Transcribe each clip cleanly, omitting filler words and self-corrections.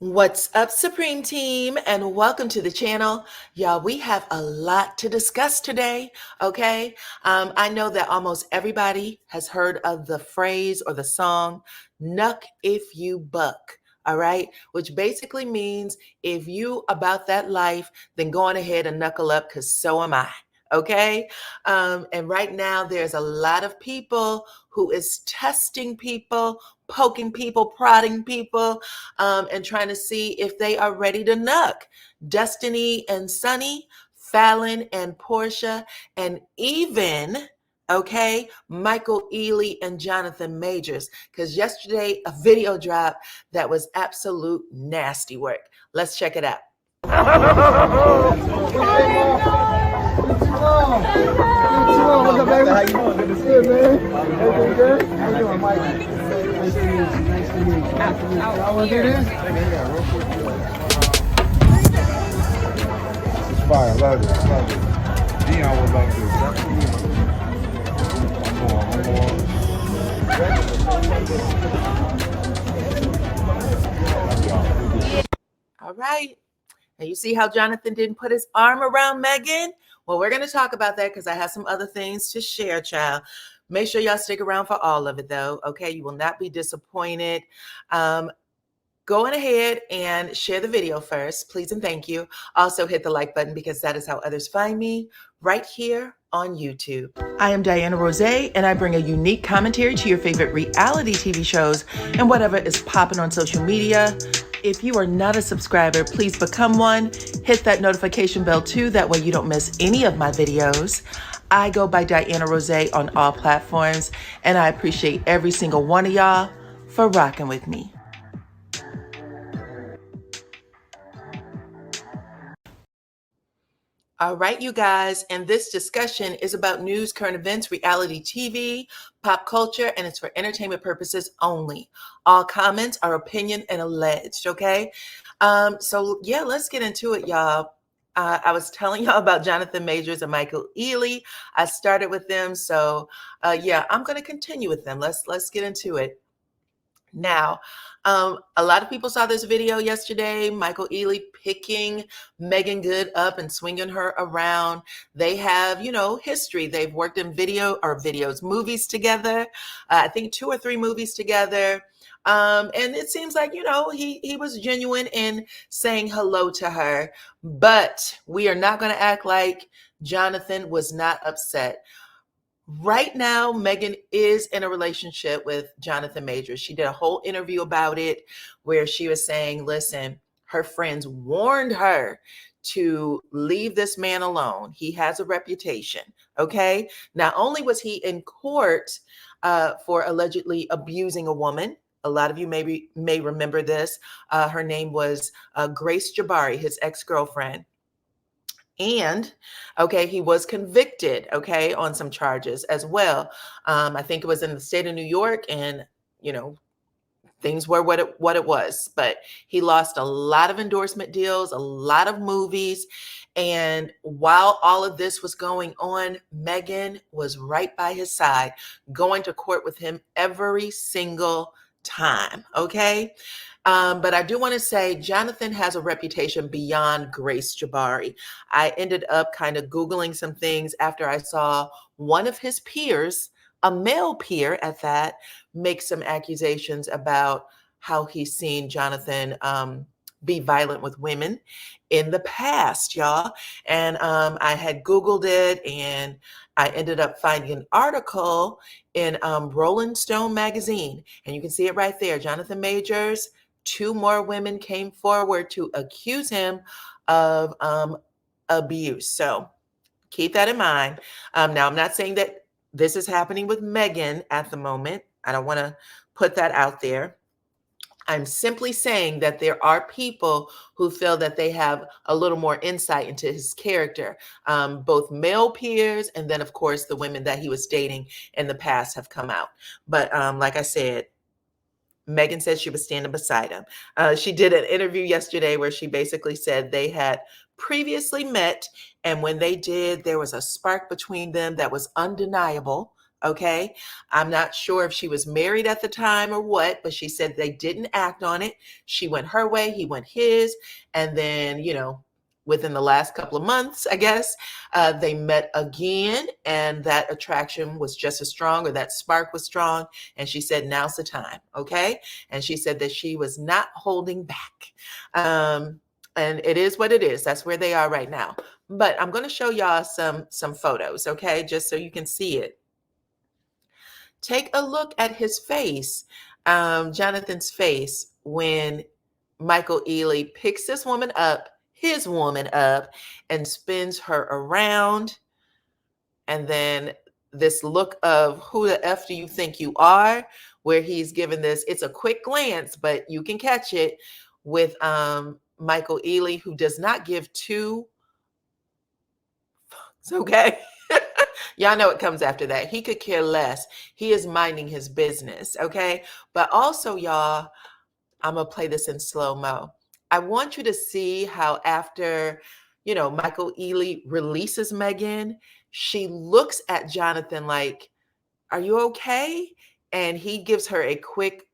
What's up, Supreme Team, and welcome to the channel. Y'all, we have a lot to discuss today, okay? I know that almost everybody has heard of the phrase or the song, "Nuck if you buck," all right? Which basically means if you about that life, then go on ahead and knuckle up, because so am I, okay? And right now, there's a lot of people who is testing people, poking people, prodding people, and trying to see if they are ready to nuck. Destiny and Sunni, Fallon and Porsha, and even, okay, Michael Ealy and Jonathan Majors. Because yesterday a video dropped that was absolute nasty work. Let's check it out. What's up, baby? How you doing? Good to see you, man. Everything good? How you doing, Mike? Nice to meet you. Nice to meet you. Nice to meet you. I want to do this? Yeah, real quick. This is fire. Love it. Love it. Dion would love this. All right. Now you see how Jonathan didn't put his arm around Megan? Well, we're going to talk about that because I have some other things to share, child. Make sure y'all stick around for all of it, though. Okay, you will not be disappointed. Go on ahead and share the video first, please and thank you. Also hit the like button because that is how others find me right here on YouTube. I am DYANAROZAY, and I bring a unique commentary to your favorite reality TV shows and whatever is popping on social media. If you are not a subscriber, please become one. Hit that notification bell too, that way you don't miss any of my videos. I go by DYANAROZAY on all platforms, and I appreciate every single one of y'all for rocking with me. All right, you guys, and this discussion is about news, current events, reality TV, pop culture, and it's for entertainment purposes only. All comments are opinion and alleged, okay? So yeah, let's get into it, y'all. I was telling y'all about Jonathan Majors and Michael Ealy. I started with them, so yeah, I'm going to continue with them. Let's get into it. Now, a lot of people saw this video yesterday, Michael Ealy picking Megan Good up and swinging her around. They have, history. They've worked in movies together. I think 2 or 3 movies together. And it seems like, he was genuine in saying hello to her, but we are not going to act like Jonathan was not upset. Right now, Megan is in a relationship with Jonathan Majors. She did a whole interview about it where she was saying, listen, her friends warned her to leave this man alone. He has a reputation, okay? Not only was he in court for allegedly abusing a woman, a lot of you may remember this. Her name was Grace Jabari, his ex-girlfriend. And, okay, he was convicted, okay, on some charges as well. I think it was in the state of New York, and, things were what it was. But he lost a lot of endorsement deals, a lot of movies. And while all of this was going on, Megan was right by his side, going to court with him every single time, okay? But I do want to say Jonathan has a reputation beyond Grace Jabari. I ended up kind of Googling some things after I saw one of his peers, a male peer at that, make some accusations about how he's seen Jonathan be violent with women in the past, y'all. And I had Googled it, and I ended up finding an article in Rolling Stone magazine. And you can see it right there. Jonathan Majors, 2 more women came forward to accuse him of abuse. So keep that in mind. Now, I'm not saying that this is happening with Megan at the moment. I don't want to put that out there. I'm simply saying that there are people who feel that they have a little more insight into his character. Both male peers and then, of course, the women that he was dating in the past have come out. But like I said, Megan said she was standing beside him. She did an interview yesterday where she basically said they had previously met, and when they did, there was a spark between them that was undeniable. Okay. I'm not sure if she was married at the time or what, but she said they didn't act on it. She went her way, he went his. And then, within the last couple of months, I guess, they met again, and that attraction was just as strong, or that spark was strong. And she said, now's the time. Okay. And she said that she was not holding back. And it is what it is. That's where they are right now. But I'm going to show y'all some photos, okay, just so you can see it. Take a look at his face, Jonathan's face, when Michael Ealy picks this woman up, his woman up, and spins her around. And then this look of who the F do you think you are, where he's given this, it's a quick glance, but you can catch it with Michael Ealy, who does not give two fucks, okay? Y'all know what comes after that. He could care less. He is minding his business, okay? But also, y'all, I'm going to play this in slow-mo. I want you to see how after, Michael Ealy releases Megan, she looks at Jonathan like, are you okay? And he gives her a quick,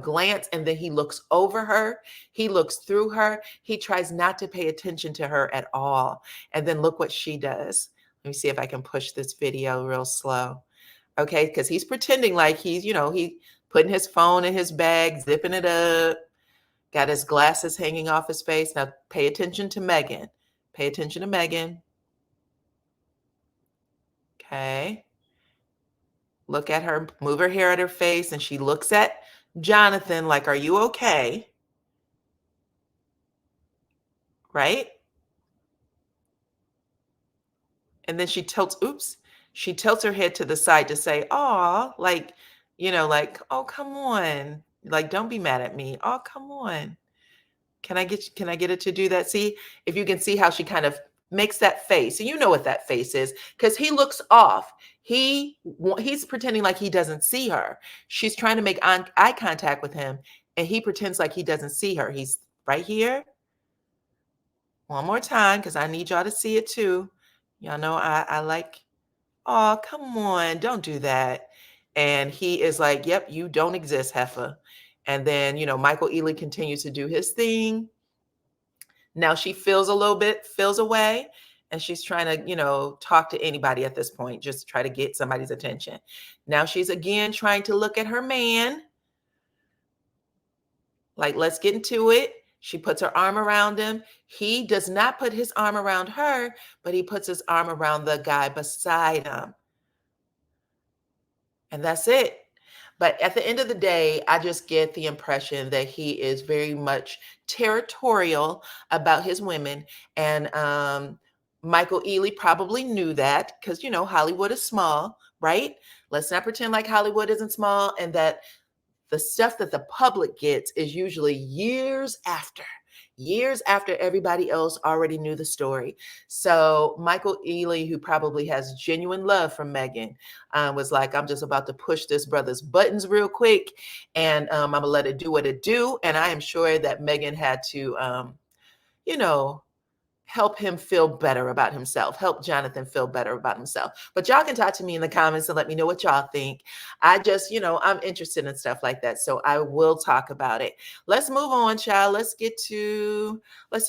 glance, and then he looks over her. He looks through her. He tries not to pay attention to her at all. And then look what she does. Let me see if I can push this video real slow. Okay, because he's pretending like he's, he putting his phone in his bag, zipping it up, got his glasses hanging off his face. Now pay attention to Megan. Pay attention to Megan. Okay. Look at her, move her hair at her face, and she looks at Jonathan like, are you okay? Right? And then she tilts her head to the side to say, "Aw," like, like, "Oh, come on. Like, don't be mad at me. Oh, come on. Can I get it to do that?" See, if you can see how she kind of makes that face. And you know what that face is, because he looks off. He's pretending like he doesn't see her. She's trying to make eye contact with him, and he pretends like he doesn't see her. He's right here. One more time, because I need y'all to see it too. Y'all know I like, oh, come on, don't do that. And he is like, yep, you don't exist, heifer. And then, Michael Ealy continues to do his thing. Now she feels away, and she's trying to, talk to anybody at this point, just try to get somebody's attention. Now she's again trying to look at her man. Like, let's get into it. She puts her arm around him. He does not put his arm around her, but he puts his arm around the guy beside him. And that's it. But at the end of the day, I just get the impression that he is very much territorial about his women. And Michael Ealy probably knew that because, Hollywood is small, right? Let's not pretend like Hollywood isn't small, and that the stuff that the public gets is usually years after everybody else already knew the story. So Michael Ealy, who probably has genuine love for Megan, was like, I'm just about to push this brother's buttons real quick, and I'm going to let it do what it do. And I am sure that Megan had to, help him feel better about himself, help Jonathan feel better about himself. But y'all can talk to me in the comments and let me know what y'all think. I just, I'm interested in stuff like that, so I will talk about it. Let's move on, child. Let's see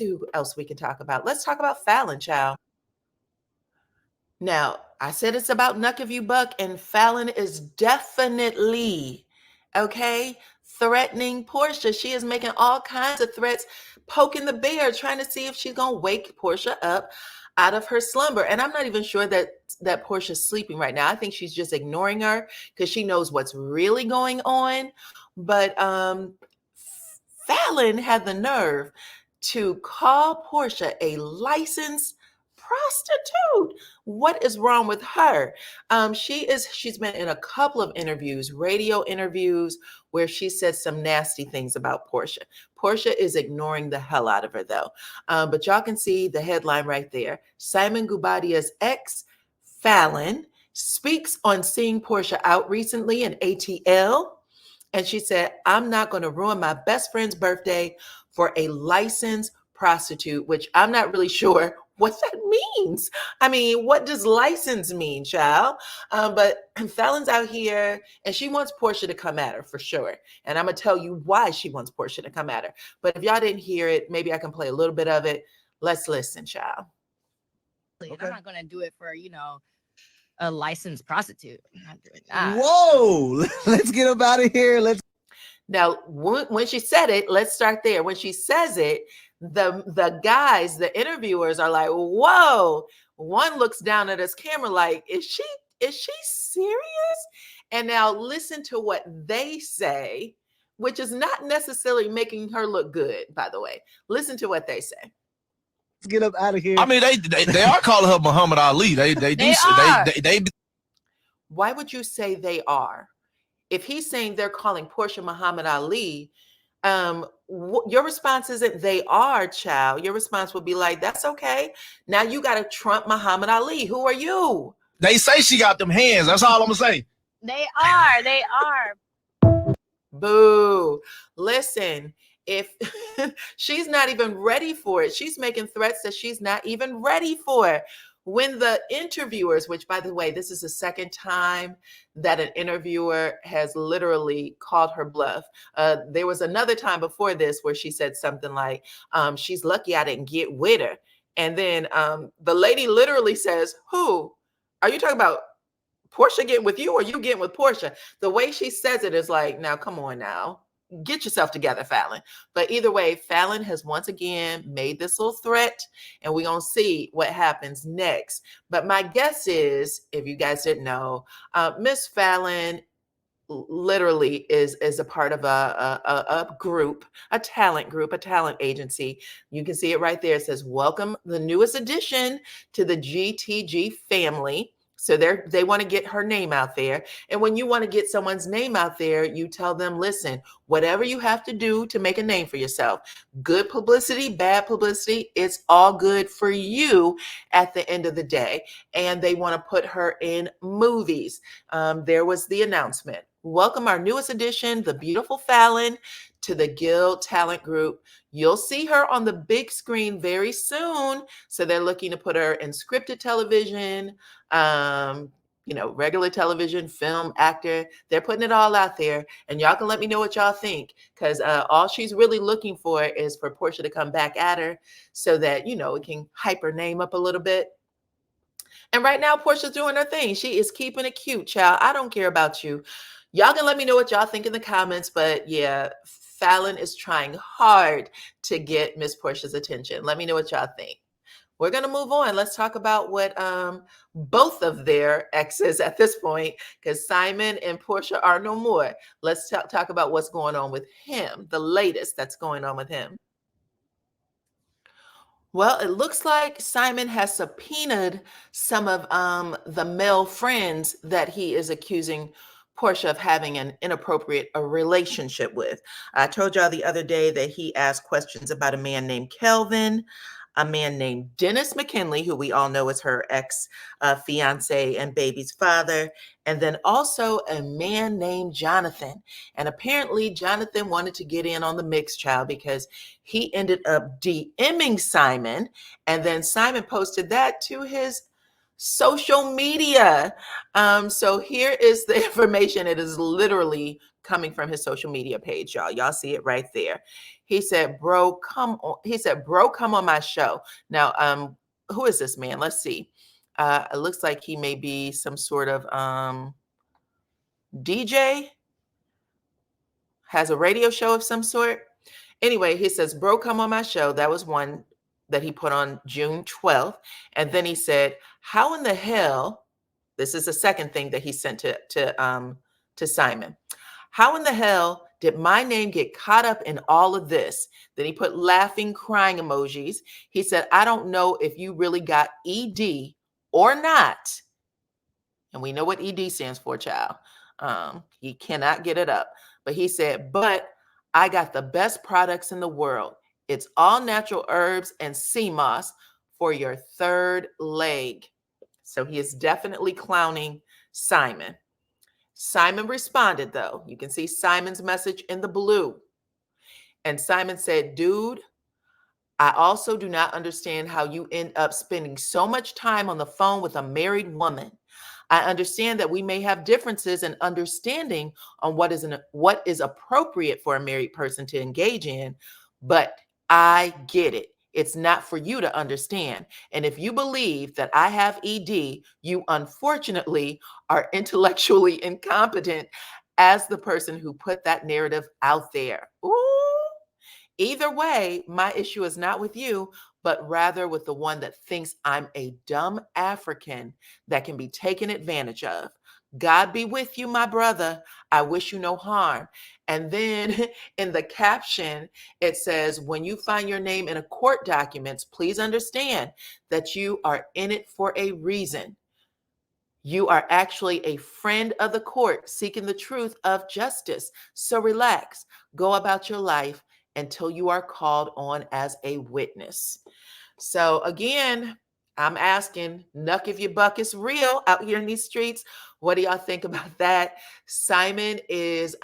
who else we can talk about. Let's talk about Fallon, child. Now, I said it's about Nuck If You Buck, and Fallon is definitely, okay, threatening Porsha. She is making all kinds of threats, poking the bear, trying to see if she's going to wake Porsha up out of her slumber. And I'm not even sure that Portia's sleeping right now. I think she's just ignoring her because she knows what's really going on. But Fallon had the nerve to call Porsha a licensed prostitute. What is wrong with her? She's been in a couple of interviews, radio interviews, where she said some nasty things about Porsha. Porsha is ignoring the hell out of her, though. But y'all can see the headline right there. Simon Gubadia's ex, Fallon, speaks on seeing Porsha out recently in ATL. And she said, I'm not going to ruin my best friend's birthday for a licensed prostitute, which I'm not really sure what that means. I mean, what does license mean, child? But Fallon's out here and she wants Porsha to come at her for sure. And I'm going to tell you why she wants Porsha to come at her. But if y'all didn't hear it, maybe I can play a little bit of it. Let's listen, child. Okay. I'm not going to do it for, a licensed prostitute. I'm not doing that. Whoa, let's get up out of here. Now, when she said it, let's start there. When she says it, the guys, the interviewers are like, whoa. One looks down at his camera like, is she serious? And now listen to what they say, which is not necessarily making her look good, by the way. Listen to what they say. Let's get up out of here. I mean, they are calling her Muhammad Ali. They Why would you say they are? If he's saying they're calling Porsha Muhammad Ali, your response isn't they are, child. Your response would be like, that's okay. Now you got to trump Muhammad Ali. Who are you? They say she got them hands. That's all I'm gonna say. They are. Boo. Listen, if she's not even ready for it, she's making threats that she's not even ready for. When the interviewers, which by the way, this is the second time that an interviewer has literally called her bluff. There was another time before this where she said something like, she's lucky I didn't get with her. And then the lady literally says, who? Are you talking about Porsha getting with you or you getting with Porsha? The way she says it is like, now, come on now. Get yourself together, Fallon. But either way, Fallon has once again made this little threat, and we're going to see what happens next. But my guess is, if you guys didn't know, Miss Fallon literally is a part of a group, a talent agency. You can see it right there. It says, welcome the newest addition to the GTG family. So they want to get her name out there. And when you want to get someone's name out there, you tell them, listen, whatever you have to do to make a name for yourself, good publicity, bad publicity, it's all good for you at the end of the day. And they want to put her in movies. There was the announcement. Welcome our newest addition, the beautiful Fallon, to the Guild Talent Group. You'll see her on the big screen very soon. So they're looking to put her in scripted television, regular television, film, actor. They're putting it all out there. And y'all can let me know what y'all think. Because all she's really looking for is for Porsha to come back at her so that, it can hype her name up a little bit. And right now, Porsha's doing her thing. She is keeping it cute, child. I don't care about you. Y'all can let me know what y'all think in the comments. But yeah, Fallon is trying hard to get Miss Porsha's attention. Let me know what y'all think. We're going to move on. Let's talk about what both of their exes at this point, because Simon and Porsha are no more. Let's talk about what's going on with him, the latest that's going on with him. Well, it looks like Simon has subpoenaed some of the male friends that he is accusing Porsha of having an inappropriate relationship with. I told y'all the other day that he asked questions about a man named Kelvin, a man named Dennis McKinley, who we all know is her ex-fiance and baby's father, and then also a man named Jonathan. And apparently Jonathan wanted to get in on the mix, child, because he ended up DMing Simon, and then Simon posted that to his social media. So here is the information. It is literally coming from his social media page, y'all. Y'all see it right there. He said, bro, come on. He said, bro, come on my show. Now, who is this man? Let's see. It looks like he may be some sort of DJ, has a radio show of some sort. Anyway, he says, bro, come on my show. That was one that he put on June 12th. And then he said, how in the hell, this is the second thing that he sent to Simon. How in the hell did my name get caught up in all of this? Then he put laughing, crying emojis. He said, I don't know if you really got ED or not. And we know what ED stands for, child. He cannot get it up. But he said, but I got the best products in the world. It's all natural herbs and sea moss for your third leg. So he is definitely clowning Simon. Simon responded, though. You can see Simon's message in the blue. And Simon said, dude, I also do not understand how you end up spending so much time on the phone with a married woman. I understand that we may have differences in understanding on what is appropriate for a married person to engage in, but I get it. It's not for you to understand. And if you believe that I have ED, you unfortunately are intellectually incompetent as the person who put that narrative out there. Ooh. Either way, my issue is not with you, but rather with the one that thinks I'm a dumb African that can be taken advantage of. God be with you, my brother. I wish you no harm. And then in the caption, it says, when you find your name in a court documents, please understand that you are in it for a reason. You are actually a friend of the court seeking the truth of justice. So relax, go about your life until you are called on as a witness. So again, I'm asking, Nuck, if your buck is real out here in these streets, what do y'all think about that? Simon is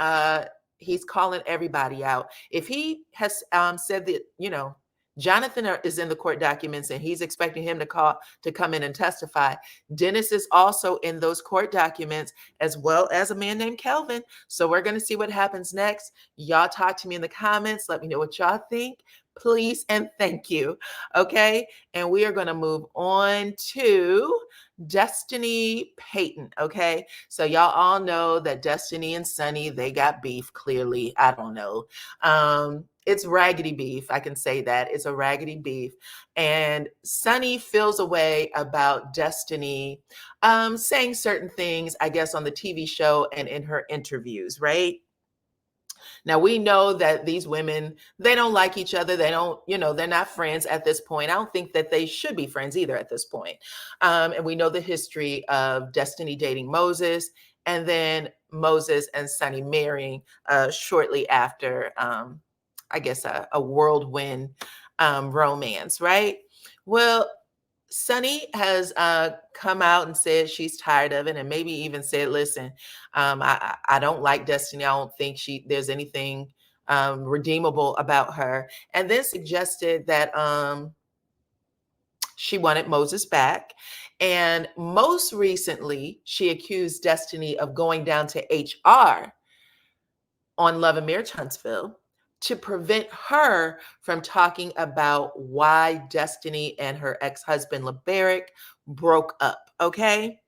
he's calling everybody out. If he has said that, Jonathan is in the court documents and he's expecting him to come in and testify. Dennis is also in those court documents, as well as a man named Kelvin. So we're going to see what happens next. Y'all talk to me in the comments. Let me know what y'all think, please, and thank you. Okay. And we are going to move on to Destiny Payton. Okay. So y'all all know that Destiny and Sunni, they got beef, clearly. I don't know. It's raggedy beef. I can say that. It's a raggedy beef. And Sunni feels a way about Destiny saying certain things, I guess, on the TV show and in her interviews, right? Now, we know that these women, they don't like each other. They don't, they're not friends at this point. I don't think that they should be friends either at this point. And we know the history of Destiny dating Moses, and then Moses and Sunni marrying shortly after, I guess, a whirlwind romance, right? Well, Sunni has come out and said she's tired of it, and maybe even said, listen, I don't like Destiny. I don't think there's anything redeemable about her. And then suggested that she wanted Moses back. And most recently, she accused Destiny of going down to HR on Love and Marriage Huntsville to prevent her from talking about why Destiny and her ex-husband LeBaric broke up, okay?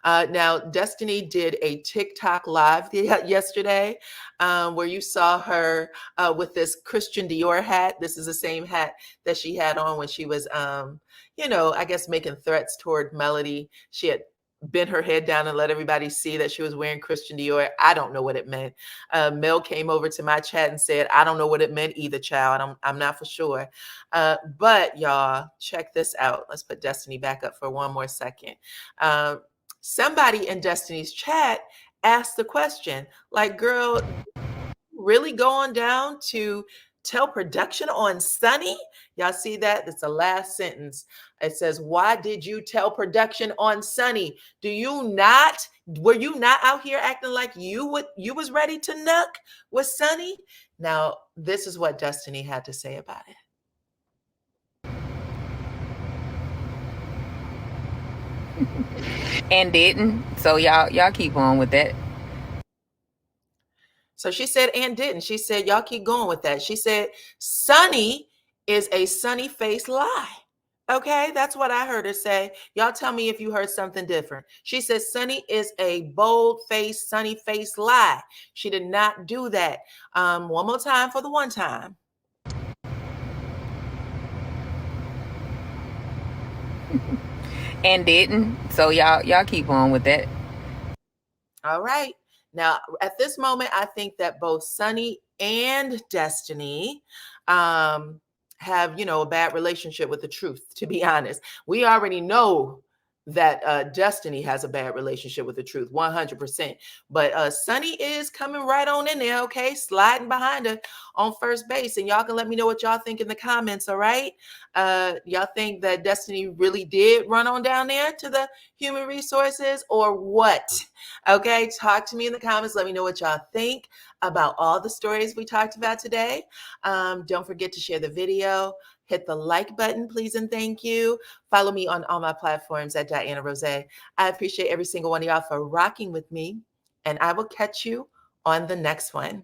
Now, Destiny did a TikTok live yesterday where you saw her with this Christian Dior hat. This is the same hat that she had on when she was, I guess making threats toward Melody. She had bent her head down and let everybody see that she was wearing Christian Dior. I don't know what it meant. Mel came over to my chat and said, I don't know what it meant either, child. I'm not for sure. But y'all, check this out. Let's put Destiny back up for one more second. Somebody in Destiny's chat asked the question, like, girl, really going down to tell production on Sunni? Y'all see that? That's the last sentence. It says, why did you tell production on Sunni? Were you not out here acting like you was ready to nuck with Sunni? Now, this is what Destiny had to say about it. And didn't. So y'all keep on with that. So she said, and didn't. She said, y'all keep going with that. She said, Sunni is a sunny face lie. Okay, that's what I heard her say. Y'all tell me if you heard something different. She said, Sunni is a bold-faced, sunny face lie. She did not do that. One more time for the one time. And didn't. So y'all keep on with that. All right. Now, at this moment, I think that both Sunni and Destiny have, a bad relationship with the truth, to be honest. We already know that Destiny has a bad relationship with the truth, 100%. But Sunni is coming right on in there, okay? Sliding behind her on first base. And y'all can let me know what y'all think in the comments, all right? Y'all think that Destiny really did run on down there to the human resources or what? Okay, talk to me in the comments. Let me know what y'all think. about all the stories we talked about today. Don't forget to share the video. Hit the like button, please and thank you. Follow me on all my platforms at DYANAROZAY. I appreciate every single one of y'all for rocking with me, and I will catch you on the next one.